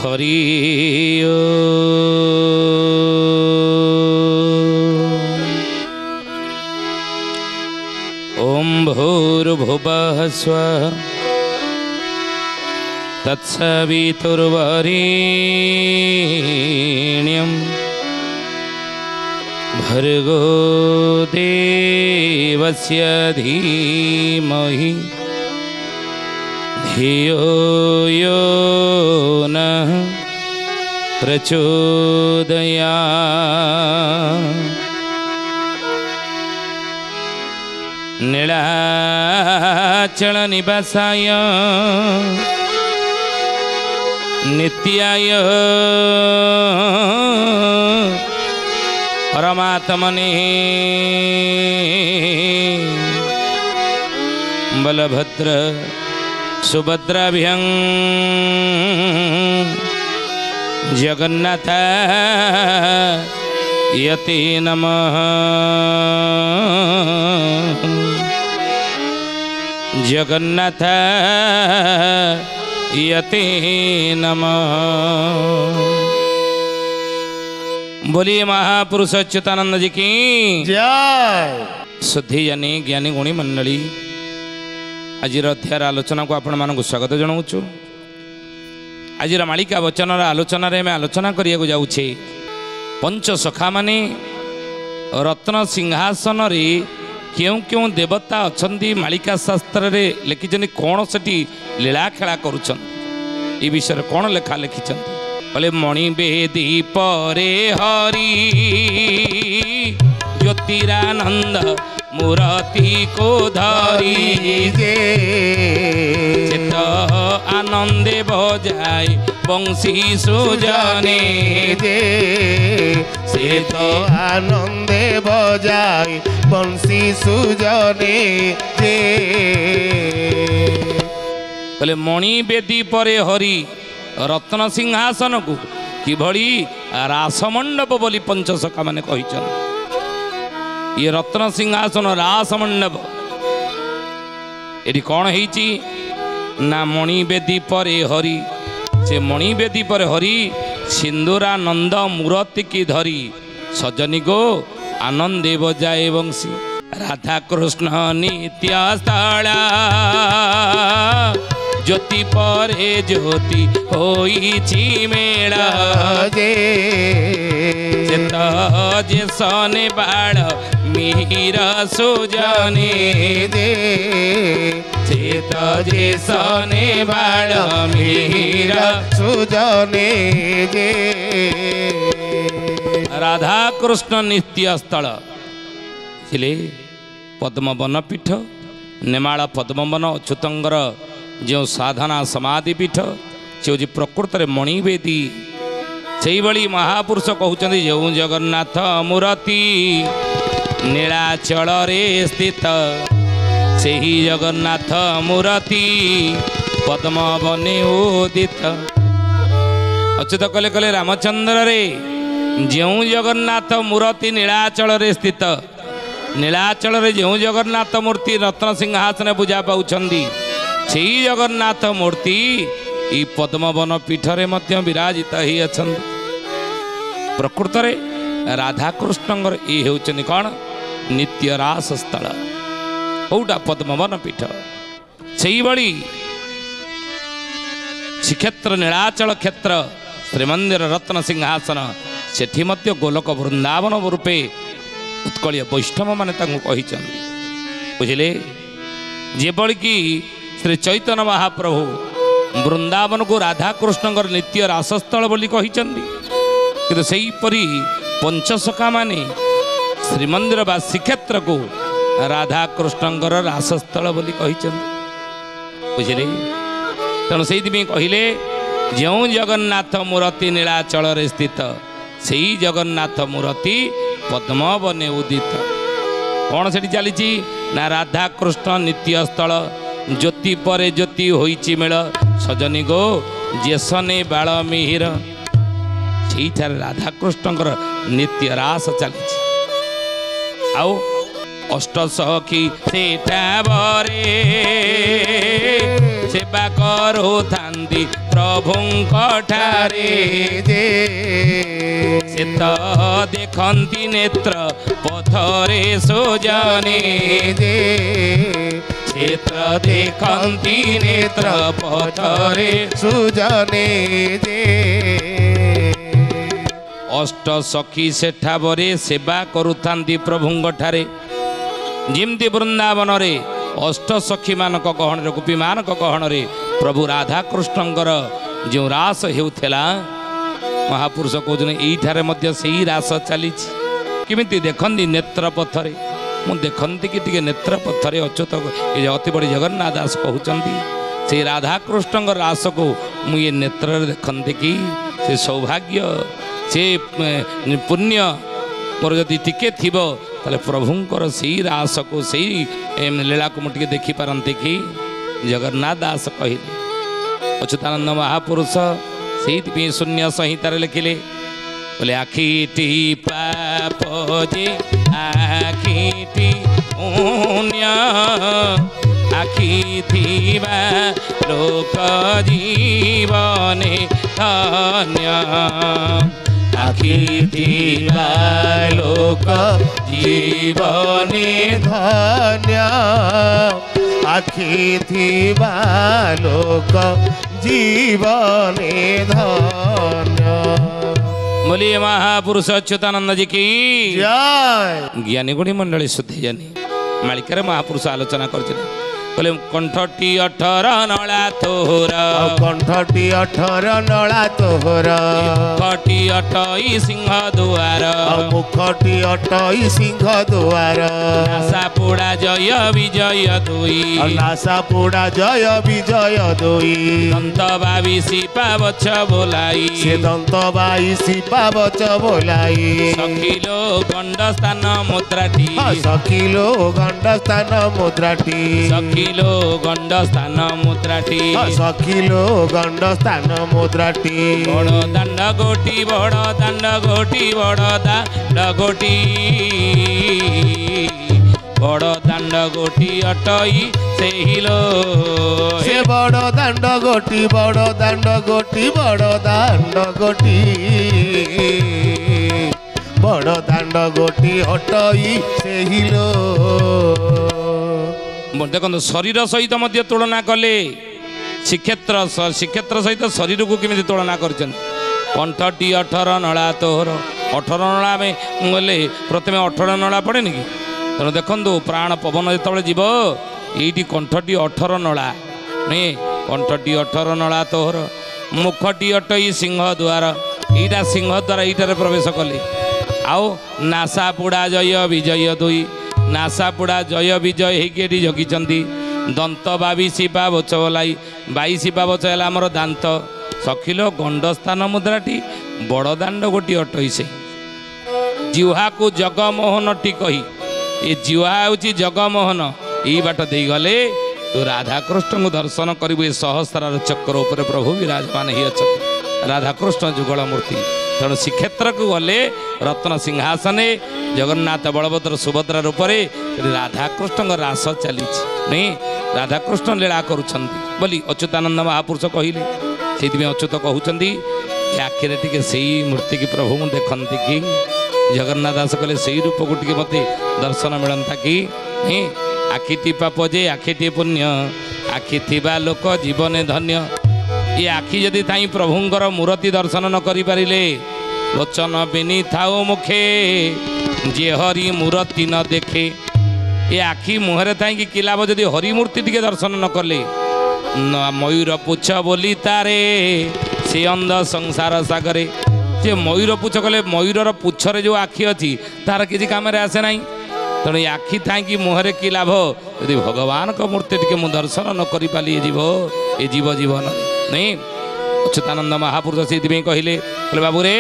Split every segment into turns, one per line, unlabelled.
हरि ओम भूर्भुवः स्वः तत्सवितुर्वरेण्यं भर्गो देवस्य धीमहि धियो यो नः प्रचोदयात्। नीलाचल निवासाय नित्याय परमात्मने बलभद्र सुभद्राभ्यां जगन्नाथ यते नमः। जगन्नाथ यते नमः। बोलिए महापुरुष अच्युतानंद जी की
जय।
शुद्धि जानी ज्ञानी गुणी मंडली आज अध्याय आलोचना को आपण मानक स्वागत जनाऊँ। आज मालिका वचन आलोचन में आलोचना करने जाऊे पंच सखा माने रत्न सिंहासन रे क्यों क्यों देवता अच्छी मालिका शास्त्र रे लिखिं कौन से लीला खेला करुँच विषय कौन लेखा लिखिं बोले मणि बेदी परे हरि ज्योतिरानंद मूर्ति को धरी चित्त आनंदे बजाय बंशी सुजने
दे से तो आनंदे बजाय बंशी सुजने दे।
बोले मणि बेदी परे हरि रत्न सिंहासन को किभली रासमंडप बोली पंचसखा माने कहिछन। ये रत्न सिंहासन रासमंडप एटी कौन है ना मणि बेदी परे हरि से मणि बेदी पर हरि सिंदूरानंद मूर्ति की धरी सजनी को आनंदे बजाए बंशी राधा कृष्ण नित्य स्थला ज्योति परे ज्योति होईची मेला
जे
जे सने बाळ मिहिर सुजने
दे
चेत जे सने बाळ मिहिर
सुजने दे।
राधा कृष्ण नित्य स्थल थिले पद्मवन पीठ नेमाल पद्मवन अच्युतंगर जो साधना समाधि पीठ से हूँ प्रकृत मणिवेदी से भली महापुरुष कहते जो जगन्नाथ मूर्ति नीलाचल रे स्थित से ही जगन्नाथ मूर्ति पद्मवने उदित। अच्युत कले कले रामचंद्र रे जो जगन्नाथ मूर्ति नीलाचल रे स्थित नीलाचल रे जो जगन्नाथ मूर्ति रत्न सिंहासन पूजा पाउछंदी से जगन्नाथ मूर्ति ई पद्मवन पीठरे मध्य विराजित ही अछंदी। प्रकृत रे राधाकृष्णंगर ये होचनी कौन नित्य रास स्थल कौटा पद्मवन पीठ से भली श्रीक्षेत्र नीलाचल क्षेत्र श्रीमंदिर रत्न सिंहासन सेठी मध्य गोलक वृंदावन रूपे उत्कलीय वैष्णव माने बुझिले जेबल की श्री चैतन्य महाप्रभु वृंदावन को राधाकृष्ण नित्य रासस्थल बोली किंतु सेहीपरि पंचसखा माने श्रीमंदिर बा श्रीक्षेत्र को राधाकृष्ण रासस्थल बोली बुझिले। तेणु से कहले जो जगन्नाथ मूर्ति नीलाचल स्थित से जगन्नाथ मूर्ति पद्मवने उदित। कौन से चली ना राधाकृष्ण नित्य स्थल ज्योति परे ज्योति होईची मेल सजनी गो जेसने बाल मिहिर से राधाकृष्ण नित्य रास चली आओ अष्ट सखी सेठा बरे सेवा करो थांती ଦେଖନ୍ତି ପ୍ରଭୁଙ୍କ ଠାରେ
ଯେ
ସେ ତ ଦେଖନ୍ତି ନେତ୍ର ପଥରେ ସୁଜନେ
ଯେ
ନେତ୍ର ଦେଖନ୍ତି ନେତ୍ର ପଥରେ
ସୁଜନେ ଯେ
ଅଷ୍ଟ ସଖୀ ସେଠାବରେ ସେବା କରୁଥାନ୍ତି ପ୍ରଭୁଙ୍କ ଠାରେ ଯେମିତି ବୃନ୍ଦାବନରେ ଅଷ୍ଟ ସଖୀମାନଙ୍କ ଗହଣରେ ଗୋପୀମାନଙ୍କ ଗହଣରେ ପ୍ରଭୁ ରାଧାକୃଷ୍ଣଙ୍କର ଯେଉଁ ରାସ ହେଉଥିଲା ମହାପୁରୁଷ କହୁଛନ୍ତି ଏଇଠାରେ ମଧ୍ୟ ସେଇ ରାସ ଚାଲିଛି କେମିତି ଦେଖନ୍ତି ନେତ୍ର ପଥରେ ମୁଁ ଦେଖନ୍ତି କି ଟିକେ ନେତ୍ର ପଥରେ ଅଚ୍ୟୁତ ଏ ଅତି ବଡ଼ି ଜଗନ୍ନାଥ ଦାସ କହୁଛନ୍ତି ସେଇ ରାଧାକୃଷ୍ଣଙ୍କ ରାସକୁ ମୁଁ ଏ ନେତ୍ରରେ ଦେଖନ୍ତି କି ସେ ସୌଭାଗ୍ୟ ସେ ପୁଣ୍ୟ ମୋର ଯଦି ଟିକେ ଥିବ ତାହେଲେ ପ୍ରଭୁଙ୍କର ସେଇ ରାସକୁ ସେଇ ଲୀଳାକୁ ମୁଁ ଟିକେ ଦେଖିପାରନ୍ତି କି ଜଗନ୍ନାଥ ଦାସ କହିଲେ ଅଚ୍ୟୁତାନନ୍ଦ ମହାପୁରୁଷ ସେଇଥିପାଇଁ ଶୂନ୍ୟ ସଂହିତାରେ ଲେଖିଲେ ବୋଲେ ଆଖିଟି ପାପ ଯେ ଆଖିଟି ପୁଣ୍ୟ ଆଖି ଥିବା ଲୋକ ଜୀବନେ ଧନ୍ୟ ଆଖି ଥିବା ଲୋକ ଜୀବନେ
ଧନ୍ୟ ଆଖି ଥିବା ଲୋକ ଜୀବନେ ଧନ୍ୟ
बोलिए महापुरुष अच्युतानंद जी की
जय
ज्ञानी गुणी मंडली शुद्धि जानी मालिकार महापुरुष आलोचना कर बोले कंठटी 18 नला तोहर
कंठटी 18 नला तोहर
मुखटी 28 सिंह दुआर
मुखटी 28 सिंह दुआर
नासा पोड़ा जय विजय दुई
नासा पोड़ा जय विजय दुई
दंत बाविसी पावछ बोलाई
से दंत बाईसी पावछ बोलाई
सखिलो गंड स्थान मुद्राटी
सखिलो गंड स्थान मुद्राटी
सखिलो गंड स्थान मुद्राटी
सखिलो गंड स्थान मुद्राटी
बड़ दांड गोटी बड़ दांड गोटी बड़ दांड गोटी बड़ दांड गोटी अटई सेहिलो
से बड़ दांड गोटी बड़ दांड गोटी बड़ दांड गोटी बड़ दांड गोटी अटई सेहिलो
देखो शरीर सहित मध्य तुलना कले श्रीक्षेत्र सहित शरीर को केमी तुलना कर कंठटी 18 नला तोहर 18 नला में गले प्रथम 18 नला पड़े कि तेणु देखु प्राण पवन जो जीव ये कंठटी 18 नला नहीं कंठटी 18 नला तोहर मुखटी 28 सिंह द्वार यीटा सिंह द्वार यीटार प्रवेश कले आउ नासा पुड़ा जय विजय दुई नासा पुड़ा जय विजय होगी जगिंट दंत 22 पावछ बोलाई 22 पावछ है आमर दांत सखिलो गंडस्थान मुद्राटी बड़ दांड गोटी 28 जिह्वा को जगमोहन टी कही ये जिह्वा हूँ जगमोहन यही बाट दे गले तो राधाकृष्ण को दर्शन करू ये सहस्रार चक्र उपर प्रभु विराजमान ही अच्छा राधाकृष्ण जुगल मूर्ति तेणु श्रीक्षेत्र को गले रत्न सिंहासन जगन्नाथ बलभद्र सुभद्रा रूप से राधाकृष्ण रास चली नहीं राधाकृष्ण लीला करुँच बोली अच्युतानंद महापुरुष कहले से अच्युत कहते आखिरे टे से मूर्ति की प्रभु देखती कि जगन्नाथ दास कहले से रूप को टे मत दर्शन मिलता कि आखिटी पाप जे आखिटी पुण्य आखि थिबा लोक जीवने धन्य ये आखि जदि ताई प्रभुंकर मूर्ति दर्शन न करि पारिले लोचन बेनी थाओ मुखे जे हरि मूर्ति न देखे ये आखि मुहरे थाई कि किलाब जदि हरि मूर्ति टिके दर्शन न कले मयूर पुछ बोली तारे से अंध संसार सागरे जे मयूर पुछ कले मयूरर पुछरे जो आखि अच्छी तार किसी काम आसे ना तेणु आखि था मुहरे कि लाभ यदि भगवान को मूर्ति टे मु दर्शन न कर पाली ये जीव जीवन नहीं अच्युतानंद महापुरुष से कहले बाबू रे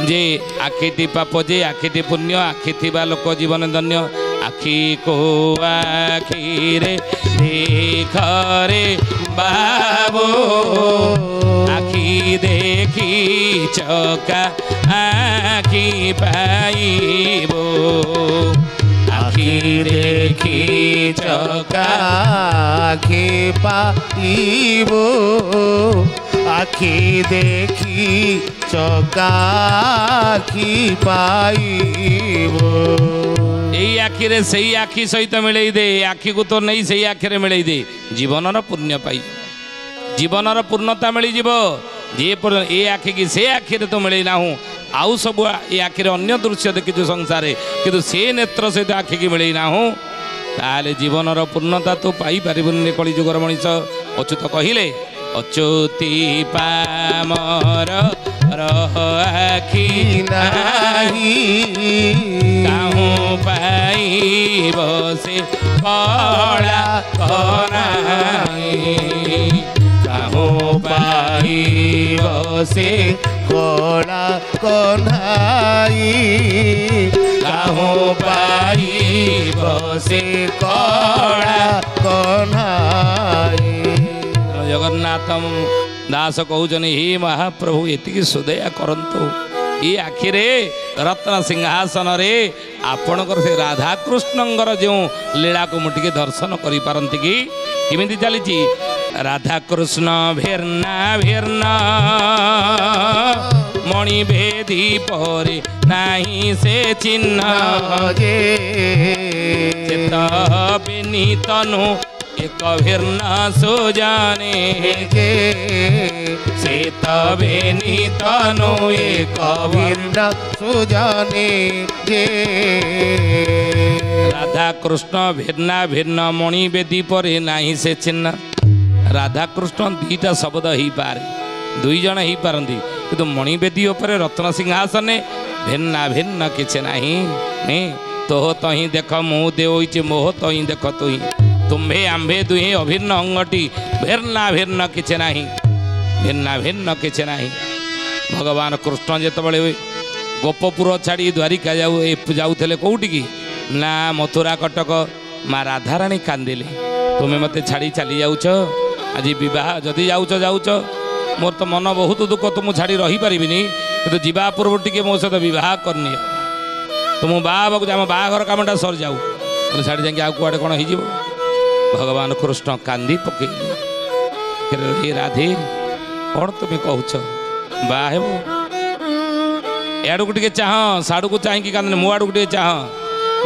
जे आखिटी पाप जे आखिटी पुण्य आखि थिबा लोक जीवन धन्य आखि को आखि रे देख रे बाबू आखि देखी चका आखि पाइबो
ଆଖି ଦେଖି ଚକା ଆଖି ପାଇବ ଆଖି ଦେଖି ଚକା ଆଖି ପାଇବ
এই আখিরে সেই আখি সহিত মিলাই দে আখিକୁ তো নেই সেই আখিরে মিলাই দে জীবনর পুণ্য পাই জীবনর পূর্ণতা মিলিଯିବ ଯିଏ ପର୍ଯ୍ୟନ୍ତ ଏ ଆଖିକି ସେ ଆଖିରେ ତ ମିଳେଇ ନାହୁଁ ଆଉ ସବୁ ଏ ଆଖିରେ ଅନ୍ୟ ଦୃଶ୍ୟ ଦେଖିଛୁ ସଂସାରରେ କିନ୍ତୁ ସେ ନେତ୍ର ସହିତ ଆଖିକି ମିଳେଇ ନାହୁଁ ତାହେଲେ ଜୀବନର ପୂର୍ଣ୍ଣତା ତୁ ପାଇପାରିବୁନି କଳିଯୁଗର ମଣିଷ ଅଚ୍ୟୁତ କହିଲେ ଅଚ୍ୟୁତି ପାମର ରହ ଆଖି ନାହିଁ କାହୁଁ ପାଇବ ସେ କଳା କନାଇଁ କାହୁଁ
ପାଇବ ସେ କଳା କହ୍ନାଇ କାହୁଁ ପାଇବ ସେ କଳା କହ୍ନାଇ
ଜଗନ୍ନାଥ ଦାସ କହୁଛନ୍ତି ହେ ମହାପ୍ରଭୁ ଏତିକି ସୁଦୟା କରନ୍ତୁ ଏ ଆଖିରେ ରତ୍ନ ସିଂହାସନରେ ଆପଣଙ୍କର ସେ ରାଧାକୃଷ୍ଣଙ୍କର ଯେଉଁ ଲୀଳାକୁ ମୁଁ ଟିକେ ଦର୍ଶନ କରିପାରନ୍ତି କି କେମିତି ଚାଲିଛି ରାଧାକୃଷ୍ଣ ଭେର୍ନା ଭେର୍ନା ମଣି ଭେଦି ପରେ ନାହିଁ ସେ ଚିହ୍ନ
ଯେ
ସେ ତ ବିନୀତନୁ ଏକ ଭିନ୍ନ ସୁଜାନେ
ଯେ
ସେ ତ ବିନୀତନୁ ଏକ
ଭିନ୍ନ ସୁଜାନେ ଯେ
ରାଧାକୃଷ୍ଣ ଭିନ୍ନ ଭିନ୍ନ ମଣି ବେଦୀ ପରେ ନାହିଁ ସେ ଚିହ୍ନ ରାଧାକୃଷ୍ଣ ଦୁଇଟା ଶବ୍ଦ ହେଇପାରେ ଦୁଇ ଜଣ ହେଇପାରନ୍ତି କିନ୍ତୁ ମଣିବେଦୀ ଉପରେ ରତ୍ନ ସିଂହାସନେ ଭିନ୍ନ ଭିନ୍ନ କିଛି ନାହିଁ ତୋହ ତହିଁ ଦେଖ ମୁଁ ଦେଉଛି ମୋହ ତହିଁ ଦେଖ ତୁହିଁ ତୁମ୍ଭେ ଆମ୍ଭେ ଦୁହେଁ ଅଭିନ୍ନ ଅଙ୍ଗଟି ଭିନ୍ନ ଭିନ୍ନ କିଛି ନାହିଁ ଭିନ୍ନ ଭିନ୍ନ କିଛି ନାହିଁ ଭଗବାନ କୃଷ୍ଣ ଯେତେବେଳେ ଗୋପପୁର ଛାଡ଼ି ଦ୍ୱାରିକା ଯାଉଥିଲେ କେଉଁଠିକି ନା ମଥୁରା କଟକ ମା ରାଧାରାଣୀ କାନ୍ଦିଲେ ତୁମେ ମୋତେ ଛାଡ଼ି ଚାଲି ଯାଉଛ ଆଜି ବିବାହ ଯଦି ଯାଉଛ ମୋର ତ ମନ ବହୁତ ଦୁଃଖ ତୁମକୁ ଛାଡ଼ି ରହିପାରିବିନି କିନ୍ତୁ ଯିବା ପୂର୍ବରୁ ଟିକେ ମୋ ସହିତ ବିବାହ କରିନିଅ ତୁମ ବାହା ହେବାକୁ ଆମ ବାହାଘର କାମଟା ସରିଯାଉ ଛାଡ଼ି ଯାଇକି ଆଉ କୁଆଡ଼େ କ'ଣ ହେଇଯିବ ଭଗବାନ କୃଷ୍ଣ କାନ୍ଦି ପକେଇଲେ ହେ ରାଧେ କ'ଣ ତୁମେ କହୁଛ ବାହା ହେବ ଏଆଡ଼କୁ ଟିକେ ଚାହଁ ସାଡ଼କୁ ଚାହିଁକି କାନ୍ଦିଲେ ମୋ ଆଡ଼କୁ ଟିକେ ଚାହଁ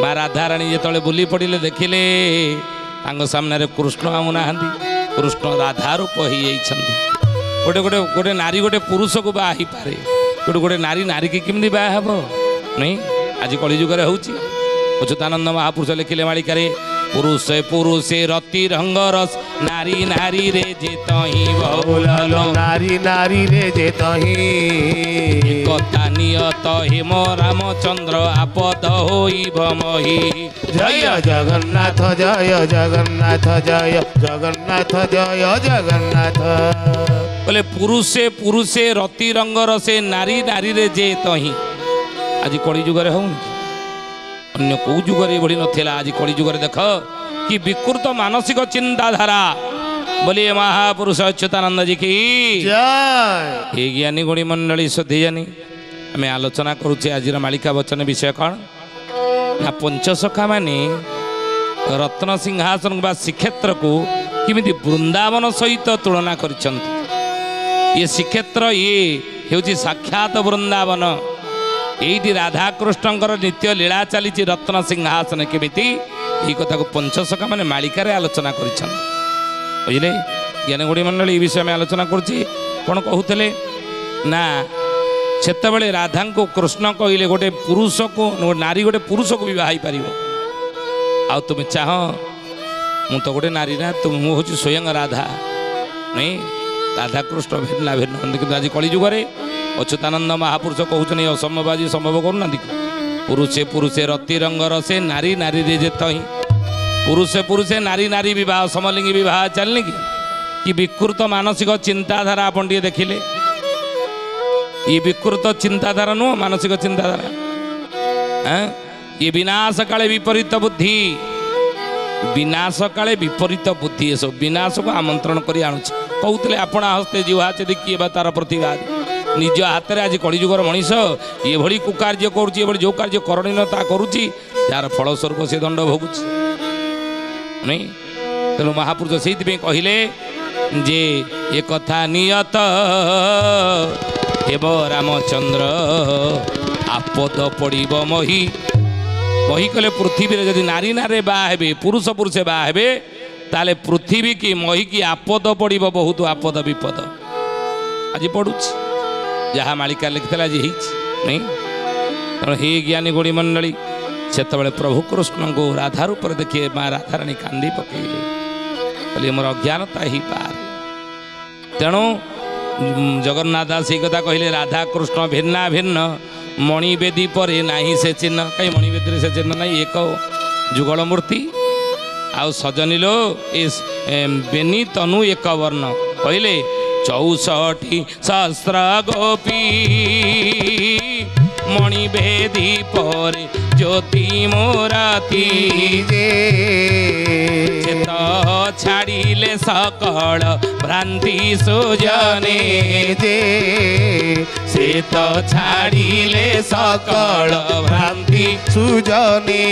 ମା ରାଧାରାଣୀ ଯେତେବେଳେ ବୁଲି ପଡ଼ିଲେ ଦେଖିଲେ ତାଙ୍କ ସାମ୍ନାରେ କୃଷ୍ଣ ଆଉ ନାହାନ୍ତି କୃଷ୍ଣ ରାଧା ରୂପ ହେଇଯାଇଛନ୍ତି ଗୋଟେ ନାରୀ ଗୋଟେ ପୁରୁଷକୁ ବାହା ହେଇପାରେ ଗୋଟେ ନାରୀ ନାରୀକି କେମିତି ବାହା ହେବ ନାଇଁ ଆଜି କଳିଯୁଗରେ ହେଉଛି ଅଚ୍ୟୁତାନନ୍ଦ ମହାପୁରୁଷ ଲେଖିଲେ ମାଳିକାରେ ପୁରୁଷେ ପୁରୁଷେ ରତି ରଙ୍ଗ ରସ ନାରୀ ନାରୀରେ ଯେ ତହିଁ ବହୁଲ
ନାରୀ ନାରୀରେ ଯେ ତହିଁ
କଥା ନିୟତ ହେମ ରାମଚନ୍ଦ୍ର ଆପଦ ହୋଇବ ମହି
ଜୟ ଜଗନ୍ନାଥ ଜୟ ଜଗନ୍ନାଥ ଜୟ ଜଗନ୍ନାଥ ଜୟ ଜଗନ୍ନାଥ
ବୋଲେ ପୁରୁଷେ ପୁରୁଷେ ରତି ରଙ୍ଗର ସେ ନାରୀ ନାରୀରେ ଯେ ତହିଁ ଆଜି କଳିଯୁଗରେ ହଉନି ଅନ୍ୟ କେଉଁ ଯୁଗରେ ଏଭଳି ନଥିଲା ଆଜି କଳିଯୁଗରେ ଦେଖ କି ବିକୃତ ମାନସିକ ଚିନ୍ତାଧାରା ବୋଲି ମହାପୁରୁଷ ଅଚ୍ୟୁତାନନ୍ଦ ଜି କି ଏ ଜ୍ଞାନୀ ଗୁଣୀ ମଣ୍ଡଳୀ ସୁଧୀଜାନୀ ଆମେ ଆଲୋଚନା କରୁଛେ ଆଜିର ମାଳିକା ବଚନ ବିଷୟ କ'ଣ ନା ପଞ୍ଚସଖା ମାନେ ରତ୍ନ ସିଂହାସନ ବା ଶ୍ରୀକ୍ଷେତ୍ରକୁ କେମିତି ବୃନ୍ଦାବନ ସହିତ ତୁଳନା କରିଛନ୍ତି ଇଏ ଶ୍ରୀକ୍ଷେତ୍ର ଇଏ ହେଉଛି ସାକ୍ଷାତ ବୃନ୍ଦାବନ ଏଇଠି ରାଧାକୃଷ୍ଣଙ୍କର ନିତ୍ୟ ଲୀଳା ଚାଲିଛି ରତ୍ନ ସିଂହାସନ କେମିତି এই কথাকে পঞ্চসখা মানে মালিকারে আলোচনা করেছেন বুঝলে জ্ঞানগুড়ি মন্ডলী এই বিষয়ে আমি আলোচনা করছি কোণ কহুলে না সেতবে রাধাঙ্কু কৃষ্ণ কহিলে গোটে পুরুষকু নারী গোটে পুরুষকু বিবাহ হয়ে আউ তুমি চাহ মু তো গোটে নারী না তুমি মু হচ্ছে স্বয়ং রাধা নাই রাধাকৃষ্ণ ভিন্ন ভিন্ন কিন্তু আজ কলিযুগরে অচ্যুতানন্দ মহাপুরুষ কହୁছেন এই অসম্ভব আজ সম্ভব করুনা পুরুষে পুরুষে রতি রঙ্গর সে নারী নারী রে যে তহি পুরুষে পুরুষে নারী নারী বিবাহ সমলিঙ্গী বিবাহ চালনি কি বিকৃত মানসিক চিন্তাধারা আপন টিকে দেখিলে ই বিকৃত চিন্তাধারা নুহ মানসিক চিন্তাধারা হ্যাঁ ই বিনাশ কালে বিপরীত বুদ্ধি বিনাশ কালে বিপরীত বুদ্ধি এসব বিনাশକୁ আমন্ত্ରଣ କରି ଆଣୁଛି କହୁଥିଲେ ଆପଣ ହସ୍ତେ ଜିହ୍ୱା ଯଦି କିଏ ବା ତାର ପ୍ରତିବାଦ निज हाथ में आज कलिजुगर मनीष ये कुकार्य कर जो कार्य करणीय ता करुच्ची यार फलस्वरूप से दंड भोगुच नहीं तेणु महापुरुष से कहले जे ये कथा नियत हेब रामचंद्र आपद पड़ब मही मही कले पृथ्वी जदि नारी नारे बाहे पुरुष पुरुष बाहे ताले पृथ्वी की मही की आपद पड़ब बहुत आपद विपद आज पड़ुच जहाँ मालिका लिखिला आज नहीं तेणु हे ज्ञानी गुणी मंडली से प्रभु कृष्ण को राधा रूप देखिए माँ राधाराणी कांदी पकईले बोले मोर अज्ञानता ही पार तेणु जगन्नाथ दास ये कथा कहले राधा कृष्ण भिन्ना भिन्न मणिवेदी पर नहीं से चिन्ह कहीं मणिवेदी से चिन्ह नहीं एक जुगल मूर्ति आउ सजनी लो इस बेनी तनु एक वर्ण कहले 64 सहस्र गोपी मणिवेदी पर ज्योति मोराती चेत छाड़िले सकल भ्रांति सुजने जे से तो छाड़िले सकल भ्रांति सुजने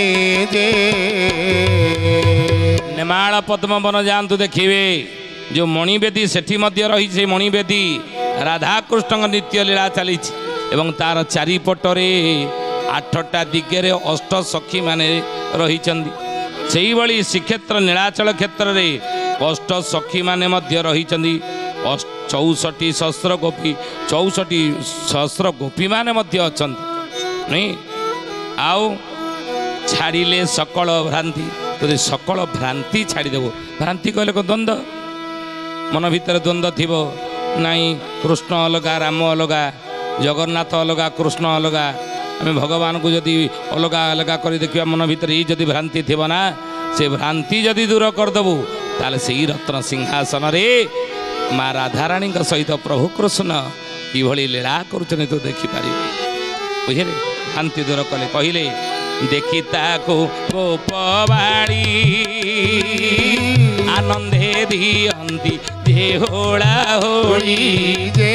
जे नेमाल पद्म वन जातु देखिए जो मणिवेदी सेठी मध्य रही से मणिवेदी राधाकृष्ण नित्य लीला चली एवं तार चारिपटरे 8टा दिगरे 8 सखी माने रही से श्रीक्षेत्र नीलाचल क्षेत्र में 8 सखी माने मध्य रही 64 सहस्र गोपी 64 सहस्र गोपी माने मध्य अच्छा नहीं आउ छाड़िले सकल भ्रांति तो सकल भ्रांति छाड़देव भ्रांति कहले को द्वंद्व मन भितर द्वंद्व थी नाई कृष्ण अलगा राम अलगा जगन्नाथ अलगा कृष्ण अलगा आम भगवान को जदि अलगा अलगा कर देखा मन भितर ये जदि भ्रांति थी ना से भ्रांति जदि दूर करदेबू ताले से रत्न सिंहासन रे माँ राधाराणी सहित प्रभु कृष्ण कि लीला करुचने तो देखिपार बुझे भ्रांति दूर कले कहले देखी ताको गोपवाणी आनंदे दियंती जे होला होली जे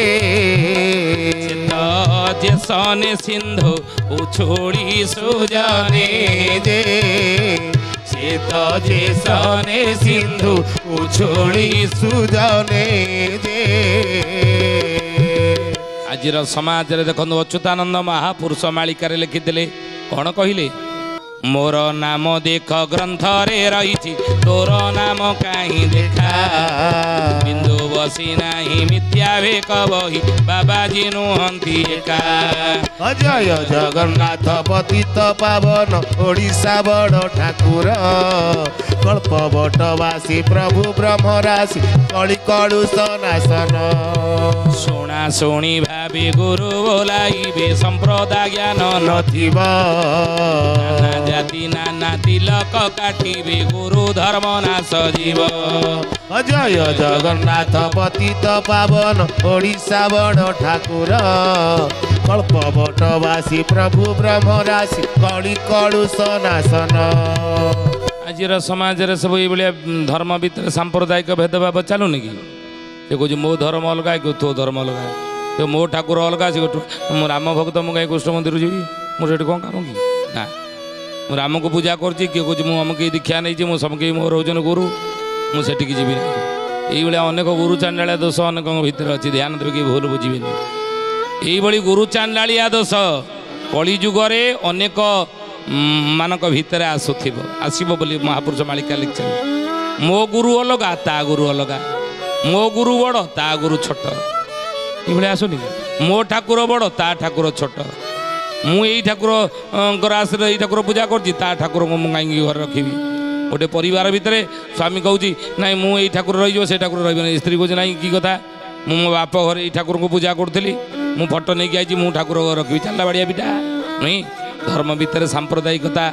जे सने सिंधु उछोड़ी सुजने जे से तो जे सने सिंधु उछोड़ी सुजने जे आज समाज रे देखो अच्युतानंद महापुरुष मालिका लिखिले कौन कहले मोर नाम देख ग्रंथ रे रही तोर नाम कहीं देखा बिंदु बसी नाही मिथ्या भेक बही बाबाजी नुहंती एका
अजय जगन्नाथ पतित पावन ओडिशा बड़ ठाकुर कल्प बटवासी प्रभु ब्रह्मराशि कଳି कड़ु सनासन
शुणा शुणी भावे गुरु बोलाइबे संप्रदाय ज्ञान नथिबा नाना जाति नाना तिलक काटिबे गुरु धर्म नाश जीव
अजय जगन्नाथ पतित पावन ओडिशा बड़ ठाकुर कल्प बटवासी प्रभु ब्रह्मराशि कଳି कड़ु सनासन
आज समाज रे सब ये धर्म भितर सांप्रदायिक भेदभाव चलुनि कि से कह मो धर्म अलग कि तो धर्म अलग तो मो ठाकुर अलग से राम भक्त मुझे कृष्ण मंदिर जी मुझे कौन काम कि ना मु राम को पूजा कर किए कह मुझे दीक्षा नहीं मुझे समके मोर हूँ गुरु मुझे जी ना ये अनेक गुरु चांडालिया दोष अनेक भितर अच्छी ध्यान देवे कि भूल बुझे ये गुरु चांडालिया दोष कलिजुगे अनेक मानक भितर आसब बोली महापुरुष मालिका लिखिं मो गुरु अलगा ता गुरु अलगा मो गुरु बड़ ता गुरु छोट ये आसुनि मो ठाकुर बड़ ता ठाकुर छोट मुझे ठाकुर आश्रय ठाकुर पूजा कर ठाकुर को कहीं घर रखी गोटे परिवार भितर स्वामी कहूँ ना मुझे ठाकुर रही ठाकुर रही स्त्री कहूँ ना कि कथा मो बाप घर ये ठाकुर को पूजा करी मु फटो नहीं आई मु ठाकुर रखी चलला बाड़िया बिटा नहीं धर्म भितर सांप्रदायिकता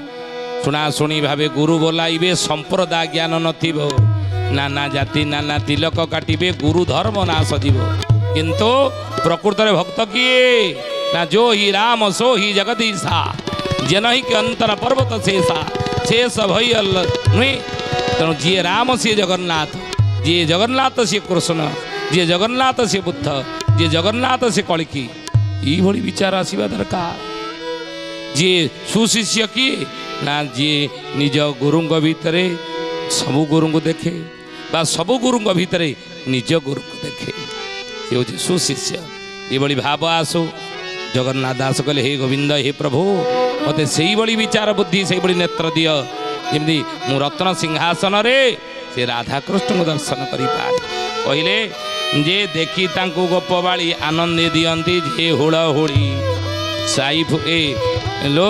शुणा शुणी भावे गुरु बोलाइबे संप्रदाय ज्ञान नथिबो नाना जाति नाना तिलक काटिबे गुरु धर्म नाश जीव किंतु प्रकृत भक्त किए ना जो ही राम सो ही जगदीशा जन ही के अंतर पर्वत शेषा शेष भई नुहे तेणु जी राम सी जगन्नाथ जी जगन्नाथ सी कृष्ण जी जगन्नाथ सी बुद्ध ଯେ ଜଗନ୍ନାଥ ସେ କଳିକି ଏଇଭଳି ବିଚାର ଆସିବା ଦରକାର। ଯିଏ ସୁଶିଷ୍ୟ କିଏ ନା ଯିଏ ନିଜ ଗୁରୁଙ୍କ ଭିତରେ ସବୁ ଗୁରୁଙ୍କୁ ଦେଖେ ବା ସବୁ ଗୁରୁଙ୍କ ଭିତରେ ନିଜ ଗୁରୁଙ୍କୁ ଦେଖେ, ସେ ହେଉଛି ସୁଶିଷ୍ୟ। ଏଭଳି ଭାବ ଆସୁ। ଜଗନ୍ନାଥ ଦାସ କହିଲେ ହେ ଗୋବିନ୍ଦ ହେ ପ୍ରଭୁ ମୋତେ ସେଇଭଳି ବିଚାର ବୁଦ୍ଧି ସେଇଭଳି ନେତ୍ର ଦିଅ ଯେମିତି ମୁଁ ରତ୍ନ ସିଂହାସନରେ ସେ ରାଧାକୃଷ୍ଣଙ୍କୁ ଦର୍ଶନ କରିପାରେ। କହିଲେ ଯେ ଦେଖି ତାଙ୍କୁ ଗୋପବାଳି ଆନନ୍ଦ ଦିଅନ୍ତି ଯେ ହୁଳହୁଳି ସାଇଫ ଏ ଲୋ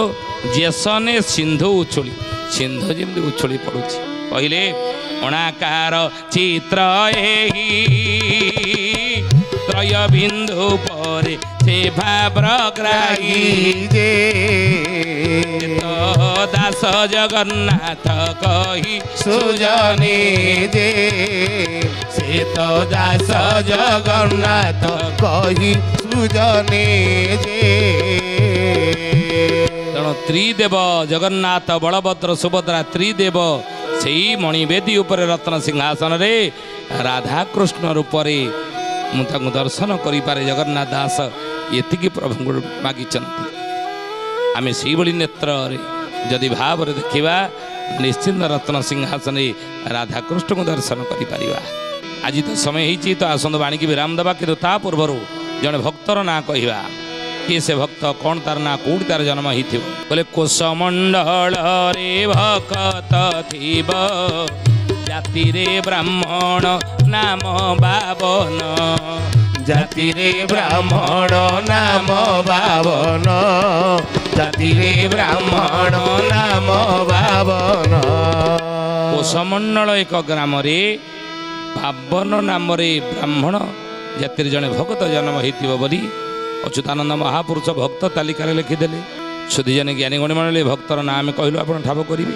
ଜେସନେ ସିନ୍ଧୁ ଉଛୁଳି, ସିନ୍ଧୁ ଯେମିତି ଉଛୁଳି ପଡ଼ୁଛି। କହିଲେ ଅଣାକାର ଚିତ୍ର ଏହି ତ୍ରୟ ବିନ୍ଦୁ ପରେ ସେ ଭାବ୍ରଗ୍ରାହୀ ଯେ ଦାସ ଜଗନ୍ନାଥ କହି
ସୁଜନେ ଯେ ସେ ତ ଦାସ ଜଗନ୍ନାଥ କହି ସୁଜନେ ଯେ।
ତେଣୁ ତ୍ରିଦେବ ଜଗନ୍ନାଥ ବଳଭଦ୍ର ସୁଭଦ୍ରା ତ୍ରିଦେବ ସେଇ ମଣିବେଦୀ ଉପରେ ରତ୍ନ ସିଂହାସନରେ ରାଧାକୃଷ୍ଣ ରୂପରେ ମୁଁ ତାଙ୍କୁ ଦର୍ଶନ କରିପାରେ। ଜଗନ୍ନାଥ ଦାସ ଏତିକି ପ୍ରଭୁଙ୍କୁ ମାଗିଛନ୍ତି। ଆମେ ସେଇଭଳି ନେତ୍ରରେ ଯଦି ଭାବରେ ଦେଖିବା ନିଶ୍ଚିନ୍ତ ରତ୍ନ ସିଂହାସନରେ ରାଧାକୃଷ୍ଣଙ୍କୁ ଦର୍ଶନ କରିପାରିବା। ଆଜି ତ ସମୟ ହେଇଛି, ତ ଆସନ୍ତୁ ବାଣୀକି ବିରାମ ଦେବା। କିନ୍ତୁ ତା ପୂର୍ବରୁ ଜଣେ ଭକ୍ତର ନାଁ କହିବା। କିଏ ସେ ଭକ୍ତ, କ'ଣ ତାର ନାଁ, କୋଉଠି ତାର ଜନ୍ମ ହେଇଥିବ? କହିଲେ କୋଶମଣ୍ଡଳରେ ଭକତ ଥିବ ଜାତିରେ ବ୍ରାହ୍ମଣ ନାମ ବାବନ,
ଜାତିରେ ବ୍ରାହ୍ମଣ ନାମ ବାବନ, ଜାତିରେ ବ୍ରାହ୍ମଣ ନାମ ବାବନ।
କୋଶମଣ୍ଡଳ ଏକ ଗ୍ରାମରେ ବାବନ ନାମରେ ବ୍ରାହ୍ମଣ ଜାତିରେ ଜଣେ ଭକ୍ତ ଜନ୍ମ ହେଇଥିବ ବୋଲି ଅଚ୍ୟୁତାନନ୍ଦ ମହାପୁରୁଷ ଭକ୍ତ ତାଲିକାରେ ଲେଖିଦେଲେ। ସୁଧୀଜନ ଜ୍ଞାନୀ ଗଣିମଣ୍ଡଳୀ ଭକ୍ତର ନାଁ ଆମେ କହିଲୁ, ଆପଣ ଠାବ କରିବେ।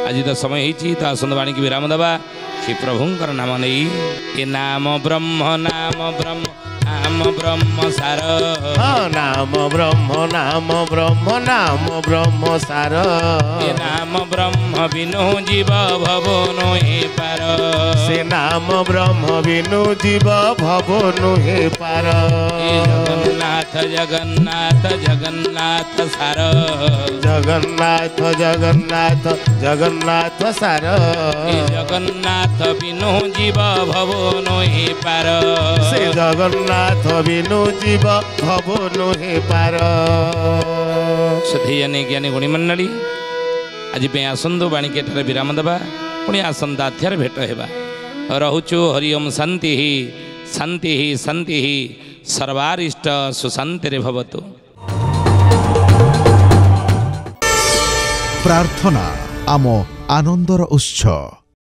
ଆଜି ତ ସମୟ ହେଇଛି, ତ ଆସନ୍ତୁ ବାଣୀକି ବିରାମ ଦେବା। ସେ ପ୍ରଭୁଙ୍କର ନାମ ନେଇ ଏ ନାମ ବ୍ରହ୍ମ ନାମ ବ୍ରହ୍ମ ନାମ ବ୍ରହ୍ମ ସାର,
ନାମ ବ୍ରହ୍ମ ନାମ ବ୍ରହ୍ମ ନାମ ବ୍ରହ୍ମ ସାର,
ଏ ନାମ ବ୍ରହ୍ମ ବିନୁ ଜୀବ ଭବ ନୁହେଁ ପାର,
ସେ ନାମ ବ୍ରହ୍ମ ବିନୁ ଜୀବ ଭବ ନୁହେଁ ପାର।
ଏ ଜଗନ୍ନାଥ ଜଗନ୍ନାଥ ଜଗନ୍ନାଥ ସାର,
ଜଗନ୍ନାଥ ଜଗନ୍ନାଥ ଜଗନ୍ନାଥ ସାର,
ଏ ଜଗନ୍ନାଥ ବିନୁ ଜୀବ ଭବ ନୁହେଁ ପାର,
ସେ ଜଗନ୍ନାଥ ବିନୁ ଜୀବ ଭବ ନୁହେଁ ପାର।
ସୁଧୀଜନ ଜ୍ଞାନୀ ଗୁଣିମଣ୍ଡଳୀ ଆଜି ପାଇଁ ଆସନ୍ତୁ ବାଣୀକି ଏଠାରେ ବିରାମ ଦେବା। ପୁଣି ଆସନ୍ତା ଅଧ୍ୟାୟରେ ଭେଟ ହେବା। ରହୁଛୁ ହରି ଓମ୍ ଶାନ୍ତି ଶାନ୍ତି ଶାନ୍ତି ସର୍ବାରିଷ୍ଟ ସୁଶାନ୍ତିରେ ଭବତୁ।
ପ୍ରାର୍ଥନା ଆମ ଆନନ୍ଦର ଉତ୍ସ।